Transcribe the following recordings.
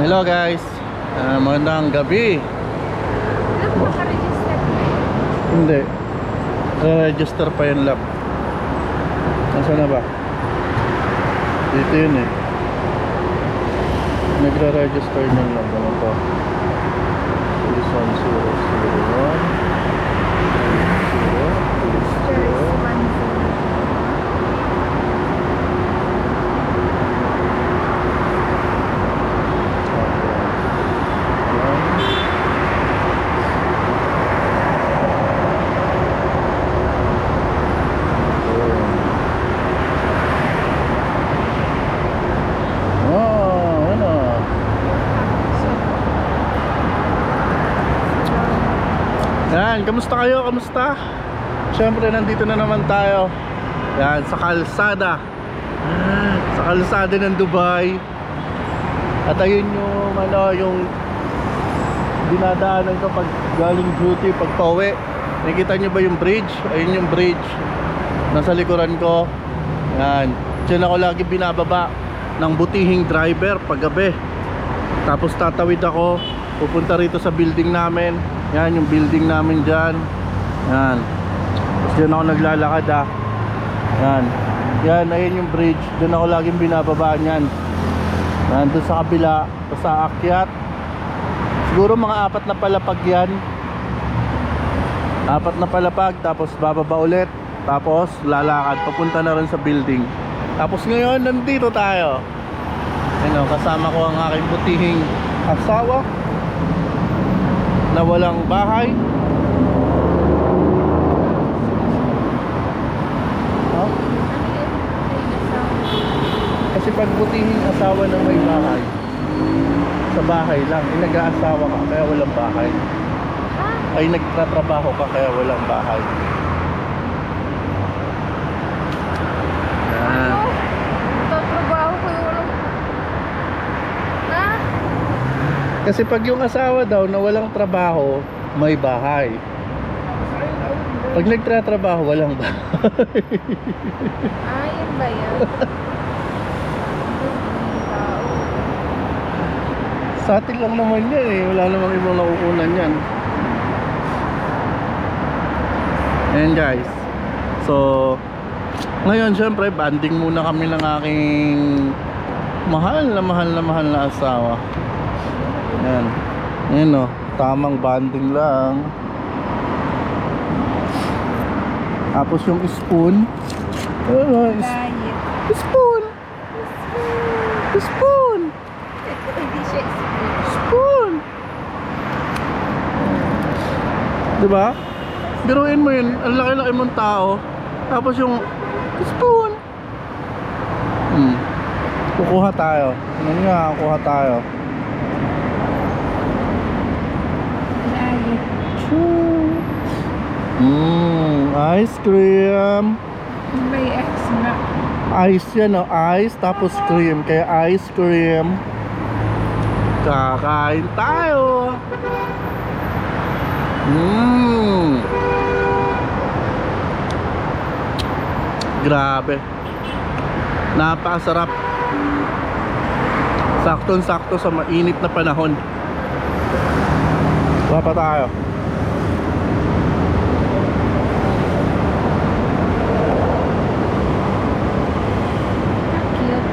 Hello guys, magandang gabi. Alam mo, naka-register na yun. Hindi, register pa yun lab. Nasaan na ba? Dito yun eh. Nagre-register ng lab. Ano to? Police 1001 Register is 10. Yan, kamusta kayo? Kamusta? Siyempre, nandito na naman tayo. Yan, sa kalsada. Sa kalsada ng Dubai. At ayun yung, yung dinadaanan ko pag galing duty, pag pauwi. Nakikita nyo ba yung bridge? Ayun yung bridge. Nasa likuran ko. Yan. Diyan ako lagi binababa ng butihing driver pag gabi. Tapos tatawid ako. Pupunta rito sa building namin. Yan yung building namin dyan. Yan. Tapos dyan ako naglalakad Yan. Yan, ayun yung bridge. Dyan ako laging binababaan yan. Yan, doon sa kabila. Sa akyat. Siguro mga 4 na palapag yan. 4 na palapag. Tapos bababa ulit. Tapos lalakad. Papunta na rin sa building. Tapos ngayon, nandito tayo. Ano, kasama ko ang aking butihing asawa na walang bahay. Huh? Kasi pag butihing asawa na may bahay, sa bahay lang, nag-aasawa ka kaya walang bahay. Ay nagtatrabaho ka kaya walang bahay. Yan. Tatrabaho ko yung walang... Ha? Kasi pag yung asawa daw na walang trabaho, may bahay. Pag nagtatrabaho, walang bahay. Yun ba yun? Sa atin lang naman yan eh. Wala namang ibang nakukunan yan. Ayan guys. So, ngayon syempre, banding muna kami ng aking mahal na asawa. Ayan. Ayan o. Tamang banding lang. Tapos yung spoon. Diet. Spoon. Spoon. Hindi siya Spoon. Diba? Biruin mo yun. Ang laki-laki mong tao. Tapos yung spoon. Kukuha tayo. Ano nga, kukuha tayo. diet. Ice cream. May X na. Ice yan o. Ice tapos cream. Kaya ice cream. Kakain tayo. Grabe. Napakasarap. Saktong-sakto sa mainit na panahon. Kuha pa tayo. Cute.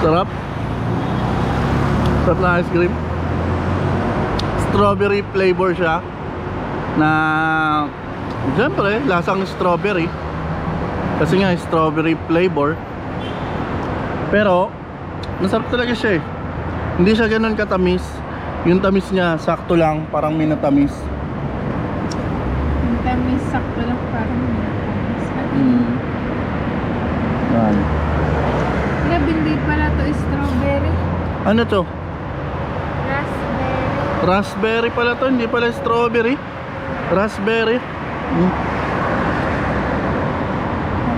Sarap. Sarap na ice cream. Strawberry flavor siya. Na siyempre, lasang strawberry. Kasi nga strawberry flavor. Pero masarap talaga siya eh. Hindi siya ganun katamis. Yung tamis niya sakto lang, parang minatamis. Ang tamis, sakto lang parang minatamis. Yan. Grabe, hindi pala to strawberry. Ano to? Raspberry. Raspberry pala to, hindi pala strawberry. Raspberry.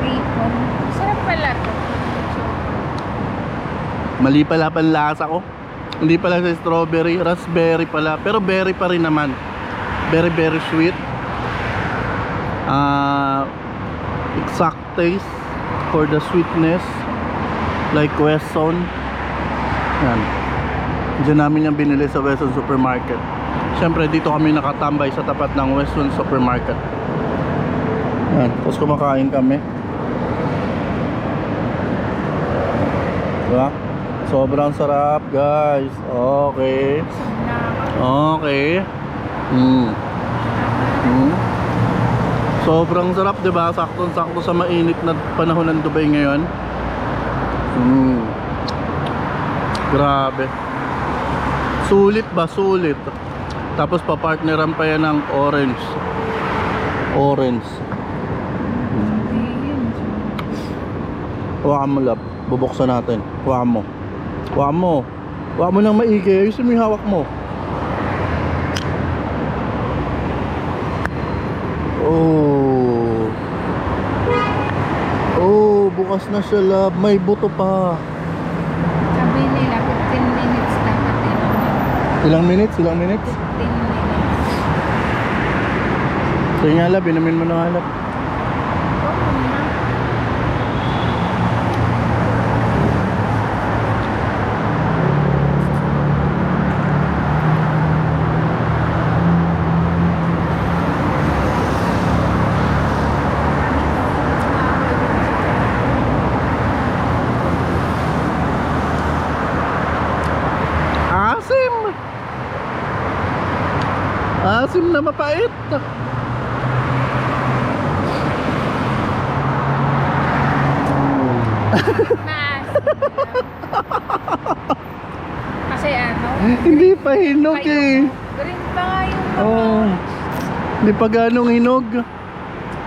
Ripon. Sarap pala to. Mali pala panlasa ko. Hindi pala sa strawberry, raspberry pala. Pero berry pa rin naman. Very very sweet. exact taste for the sweetness like Weston. Yan. Diyan namin yung binili sa Weston Supermarket. Siyempre dito kami nakatambay sa tapat ng Weston Supermarket. Yan. Tapos kumakain kami. Diba? Sobrang sarap guys. Okay. Okay. Sobrang sarap, 'di ba? Saktong-sakto sa mainit na panahon ng Dubai ngayon. Grabe. Sulit ba? Sulit. Tapos papartneran pa yan ng orange. Orange. Hawakan mo, love. Bubuksan natin. Hawakan mo. Hawakan mo. Hawakan mo ng maigi. Ayusin mo yung hawak mo. Oh. Oh, bukas na siya, love. May buto pa. Sabi nila, 15 minutes dapat inumin. Ilang minutes? Ilang minutes? 15 minutes. Sige nga, love. Inumin mo na nga, love. Oo na. Asim! Asim na mapait. Maas. Kasi ano? Hindi pa hinog eh. Green pa nga yung Oh. Hindi pa ganong hinog.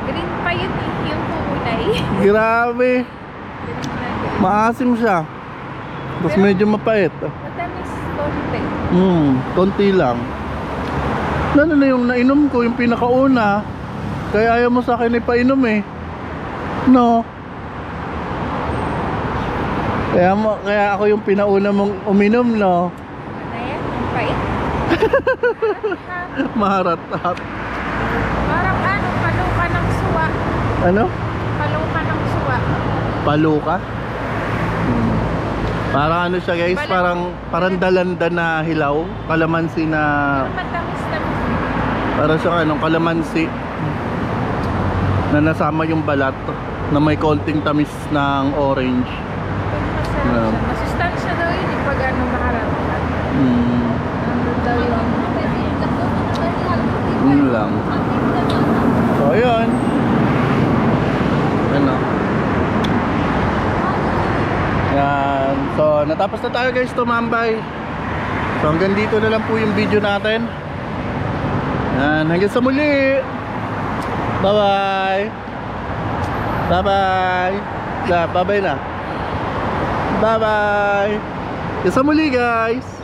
green pa yun eh, yung kulay. Grabe. Maasim siya. Tapos Pero- medyo mapait. Matamis konti. Konti lang. Ano na yung nainom ko, yung pinakauna. Kaya ayaw mo sa akin ipainom eh. No. Kaya ako yung pinauna mong uminom, no. Ano yan? Ang pait. Maharat-hat. Parang ano, paluka ng suwa. Ano? Paluka ng suwa. Paluka? Parang ano siya guys, parang dalanda na hilaw, kalamansi na, Matamis-tamis. parang siya anong kalamansi na nasama yung balat na may konting tamis ng orange. Masarap Yeah. siya. Masustansya daw yun eh, pag ano maharap. Nandun daw yung Yun lang. So ayun. Ano? Yan. So natapos na tayo guys tumambay. So hanggang dito na lang po yung video natin. Yan. Hanggang sa muli. Bye bye. Bye bye. Bye bye na. Bye bye. Hanggang sa muli guys.